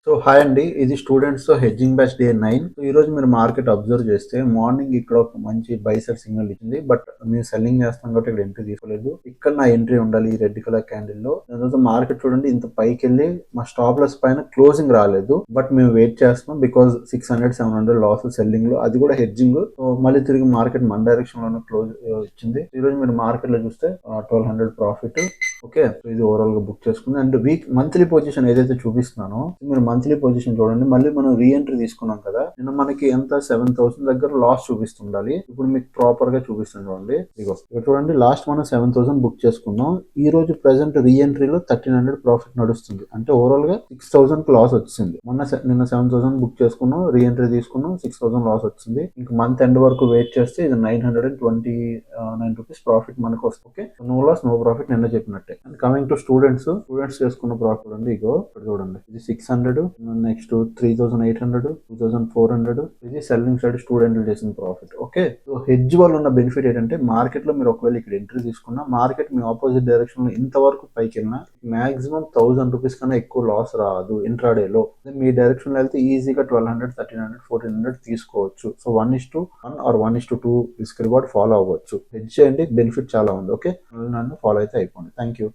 So hi అండి. ఇది స్టూడెంట్స్‌తో hedging batch day 9. So ఈరోజు మీరు మార్కెట్ అబ్జర్వ్ చేస్తే మార్నింగ్ ఇక్కడ ఒక మంచి బై సైడ్ సిగ్నల్ ఇచ్చింది. బట్ మేము సెల్లింగ్ చేస్తాం కాబట్టి ఇక్కడ ఎంట్రీ తీసుకోలేదు. ఇక్కడ నా ఎంట్రీ ఉండాలి ఈ రెడ్ కలర్ క్యాండిల్‌లో. దాని తర్వాత మార్కెట్ చూడండి ఇంత పైకెళ్ళి మా స్టాప్ లాస్ పైన క్లోజింగ్ రాలేదు. బట్ మేము వెయిట్ చేస్తున్నాం బికాజ్ 600, 700 లాస్ సెల్లింగ్‌లో, అది కూడా హెడ్జింగ్. సో మళ్ళీ తిరిగి మార్కెట్ మన డైరెక్షన్‌లోనే క్లోజ్ ఇచ్చింది. ఈరోజు మీరు మార్కెట్‌లో చూస్తే 1200 ప్రాఫిట్. ఓకే, సో ఇది ఓవరాల్ గా బుక్ చేసుకుంది. అండ్ మంత్లీ పొజిషన్ ఏదైతే చూపిస్తున్నానో మీరు మంత్లీ పొజిషన్ చూడండి. మళ్ళీ మనం రీఎంట్రీ తీసుకున్నాం కదా, నిన్న మనకి ఎంత 7000 దగ్గర లాస్ చూపిస్తుండాలి. ఇప్పుడు మీకు ప్రాపర్ గా చూపిస్తుంది చూడండి. ఇగో ఇక్కడ చూడండి, లాస్ట్ మనం 7000 బుక్ చేసుకున్నాం. ఈ రోజు ప్రెసెంట్ రీఎంట్రీలో 1300 ప్రాఫిట్ నడుస్తుంది. అంటే ఓవరాల్ గా 6000 లాస్ వచ్చింది. నిన్న 7000 బుక్ చేసుకున్నాం, రీఎంట్రీ తీసుకున్నాం, 6000 లాస్ వచ్చింది. ఇంకా మంత్ ఎండ్ వరకు వెయిట్ చేస్తే ఇది 929 రూపీస్ ప్రాఫిట్ మనకు వస్తుంది. Okay, no loss no profit నిన్న చెప్పినట్టే. అండ్ కమింగ్ టు స్టూడెంట్స్ చేసుకున్న ప్రాఫిట్ అండి. ఇగో ఇక్కడ చూడండి, ఇది 600, నెక్స్ట్ 3800, 2400. ఇది సెల్లింగ్ సైడ్ స్టూడెంట్ చేసిన ప్రాఫిట్. ఓకే, సో హెడ్జ్ వల్ల ఉన్న బెనిఫిట్ ఏంటంటే మార్కెట్ లో మీరు ఒకవేళ ఇక్కడ ఎంట్రీ తీసుకున్నా, మార్కెట్ మీ ఆపోజిట్ డైరెక్షన్ లో ఇంతవరకు పైకి వెళ్ళినా మాక్సిమం 1000 రూపీస్ కన్నా ఎక్కువ లాస్ రాదు ఇంట్రాడే లో. మీ డైరెక్షన్ లో వెళ్తే ఈజీగా 1200, 1300, 1400 తీసుకోవచ్చు. So 1:1 or 1:2 risk reward follow అవ్వచ్చు. హెడ్జ్ చేయండి, బెనిఫిట్ చాలా ఉంది. ఓకే, నన్ను ఫాలో అయితే అయిపోండి. Thank you.